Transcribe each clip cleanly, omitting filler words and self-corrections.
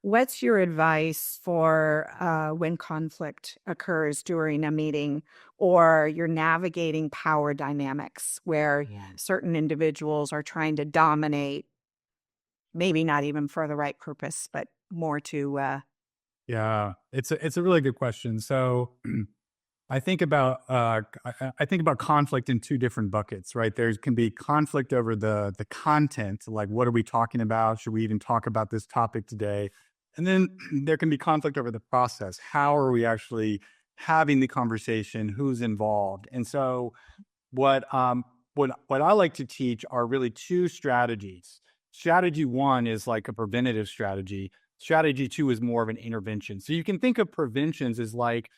What's your advice for when conflict occurs during a meeting or you're navigating power dynamics where certain individuals are trying to dominate, maybe not even for the right purpose, but more to, Yeah, it's a really good question. So I think about conflict in two different buckets, right? There can be conflict over the content, like what are we talking about? Should we even talk about this topic today? And then there can be conflict over the process. How are we actually having the conversation? Who's involved? And so what what I like to teach are really two strategies. Strategy one is like a preventative strategy. Strategy two is more of an intervention. So you can think of preventions as like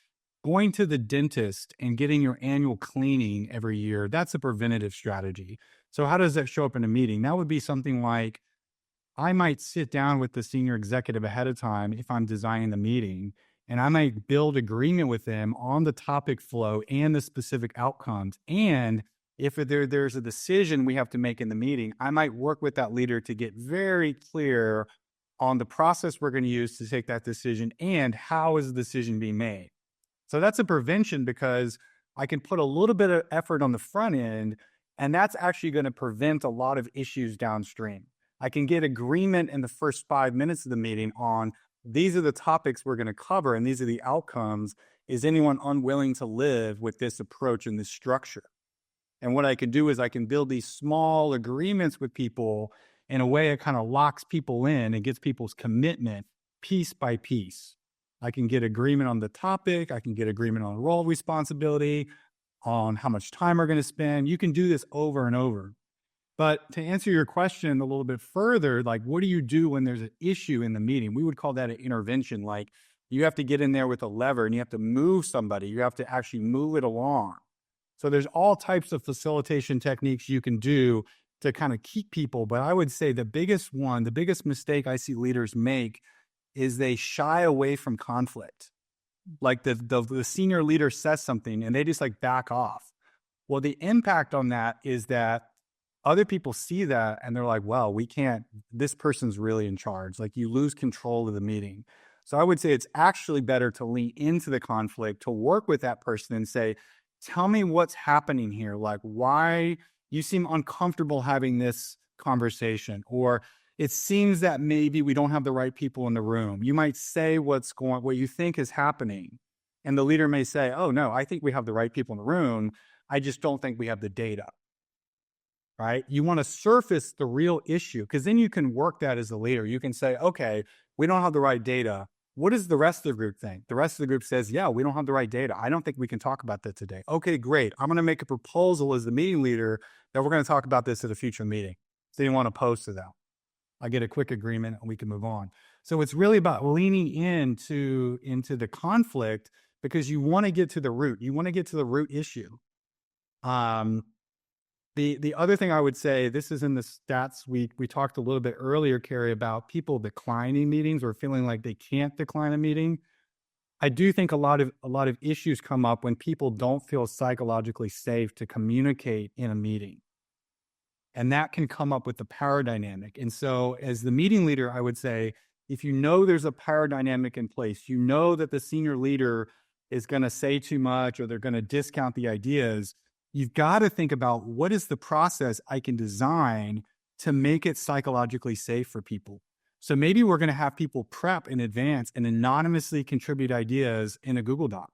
going to the dentist and getting your annual cleaning every year. That's a preventative strategy. So how does that show up in a meeting? That would be something like I might sit down with the senior executive ahead of time if I'm designing the meeting, and I might build agreement with them on the topic flow and the specific outcomes. And if there's a decision we have to make in the meeting, I might work with that leader to get very clear on the process we're going to use to take that decision and how is the decision being made. So that's a prevention because I can put a little bit of effort on the front end, and that's actually going to prevent a lot of issues downstream. I can get agreement in the first 5 minutes of the meeting on these are the topics we're going to cover and these are the outcomes. Is anyone unwilling to live with this approach and this structure? And what I can do is I can build these small agreements with people in a way it kind of locks people in and gets people's commitment piece by piece. I can get agreement on the topic. I can get agreement on role responsibility, on how much time we're going to spend. You can do this over and over. But to answer your question a little bit further, like what do you do when there's an issue in the meeting? We would call that an intervention. Like you have to get in there with a lever and you have to move somebody. You have to actually move it along. So there's all types of facilitation techniques you can do to kind of keep people. But I would say the biggest one, the biggest mistake I see leaders make is they shy away from conflict. Like the senior leader says something and they just like back off. Well, the impact on that is that other people see that and they're like, well, we can't, this person's really in charge. Like you lose control of the meeting. So I would say it's actually better to lean into the conflict, to work with that person and say, tell me what's happening here. Like why you seem uncomfortable having this conversation, or it seems that maybe we don't have the right people in the room. You might say what you think is happening. And the leader may say, oh no, I think we have the right people in the room. I just don't think we have the data. Right? You want to surface the real issue because then you can work that as a leader. You can say, okay, we don't have the right data. What does the rest of the group think? The rest of the group says, yeah, we don't have the right data. I don't think we can talk about that today. Okay, great. I'm going to make a proposal as the meeting leader that we're going to talk about this at a future meeting. So you want to post to that. I get a quick agreement and we can move on. So it's really about leaning into the conflict because you want to get to the root. You want to get to the root issue. The other thing I would say, this is in the stats we talked a little bit earlier, Carrie, about people declining meetings or feeling like they can't decline a meeting. I do think a lot of issues come up when people don't feel psychologically safe to communicate in a meeting. And that can come up with the power dynamic. And so as the meeting leader, I would say, if you know there's a power dynamic in place, you know that the senior leader is going to say too much or they're going to discount the ideas, you've got to think about what is the process I can design to make it psychologically safe for people. So maybe we're going to have people prep in advance and anonymously contribute ideas in a Google Doc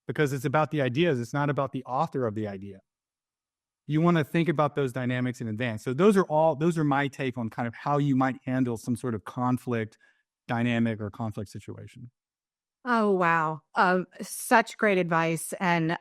because it's about the ideas. It's not about the author of the idea. You want to think about those dynamics in advance. So those are my take on kind of how you might handle some sort of conflict dynamic or conflict situation. oh, wow. Such great advice. And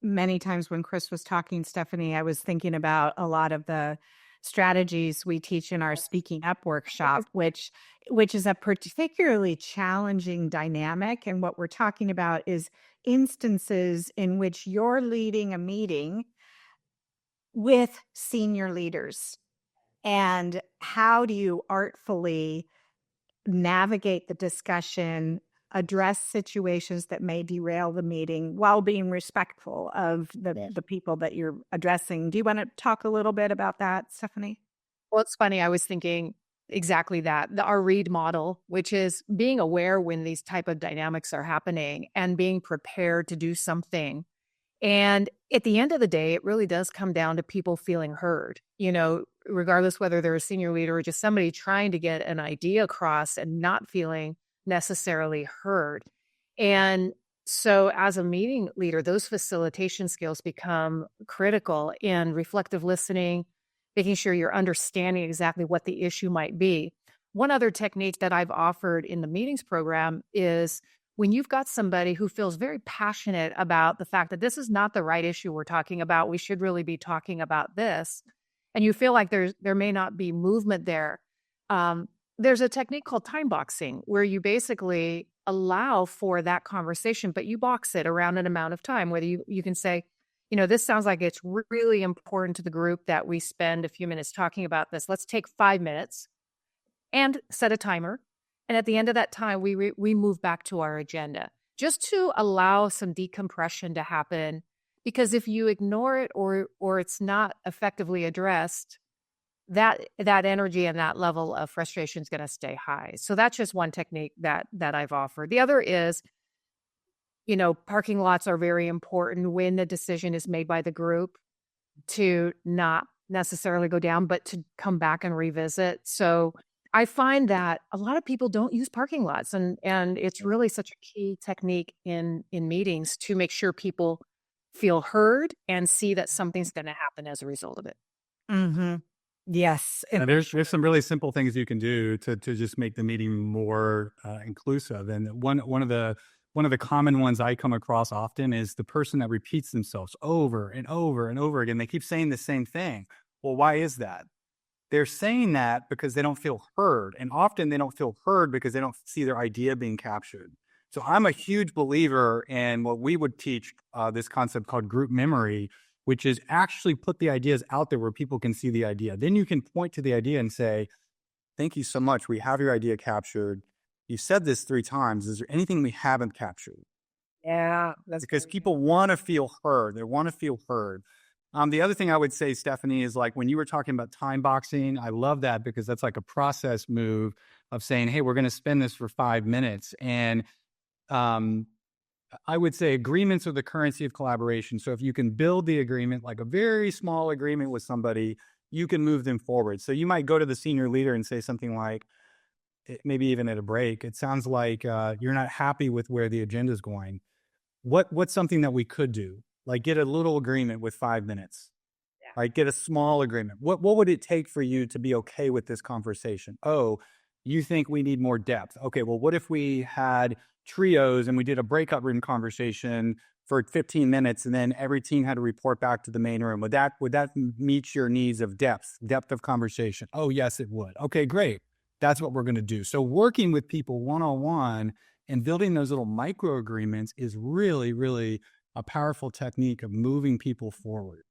many times when Chris was talking, Stephanie, I was thinking about a lot of the strategies we teach in our Speaking Up workshop, which is a particularly challenging dynamic. And what we're talking about is instances in which you're leading a meeting with senior leaders. And how do you artfully navigate the discussion, address situations that may derail the meeting while being respectful of the people that you're addressing? Do you want to talk a little bit about that, Stephanie? Well, it's funny. I was thinking exactly that. Our read model, which is being aware when these type of dynamics are happening and being prepared to do something. And at the end of the day, it really does come down to people feeling heard, regardless whether they're a senior leader or just somebody trying to get an idea across and not feeling necessarily heard. And so, as a meeting leader, those facilitation skills become critical in reflective listening, making sure you're understanding exactly what the issue might be. One other technique that I've offered in the meetings program is when you've got somebody who feels very passionate about the fact that this is not the right issue we're talking about, we should really be talking about this, and you feel like there may not be movement there. There's a technique called time boxing where you basically allow for that conversation, but you box it around an amount of time, whether you can say, this sounds like it's really important to the group that we spend a few minutes talking about this. Let's take 5 minutes and set a timer. And at the end of that time, we move back to our agenda just to allow some decompression to happen. Because if you ignore it or it's not effectively addressed, that energy and that level of frustration is going to stay high. So that's just one technique that I've offered. The other is, parking lots are very important when the decision is made by the group to not necessarily go down, but to come back and revisit. So I find that a lot of people don't use parking lots, and it's really such a key technique in meetings to make sure people feel heard and see that something's going to happen as a result of it. Mm-hmm. Yes. And there's some really simple things you can do to just make the meeting more inclusive. And one of the common ones I come across often is the person that repeats themselves over and over and over again. They keep saying the same thing. Well, why is that? They're saying that because they don't feel heard. And often they don't feel heard because they don't see their idea being captured. So I'm a huge believer in what we would teach, this concept called group memory, which is actually put the ideas out there where people can see the idea. Then you can point to the idea and say, thank you so much. We have your idea captured. You said this 3 times. Is there anything we haven't captured? Yeah, that's Because people want to feel heard. They want to feel heard. The other thing I would say, Stephanie, is like when you were talking about time boxing, I love that because that's like a process move of saying, hey, we're going to spend this for 5 minutes. And I would say agreements are the currency of collaboration. So if you can build the agreement, like a very small agreement with somebody, you can move them forward. So you might go to the senior leader and say something like, maybe even at a break, it sounds like you're not happy with where the agenda is going. What's something that we could do? Like get a little agreement with 5 minutes. yeah. Like get a small agreement. What would it take for you to be okay with this conversation? Oh, you think we need more depth. Okay, well, what if we had trios and we did a breakout room conversation for 15 minutes and then every team had to report back to the main room? Would that meet your needs of depth of conversation? Oh, yes, it would. Okay, great. That's what we're going to do. So working with people one-on-one and building those little micro agreements is really, really a powerful technique of moving people forward.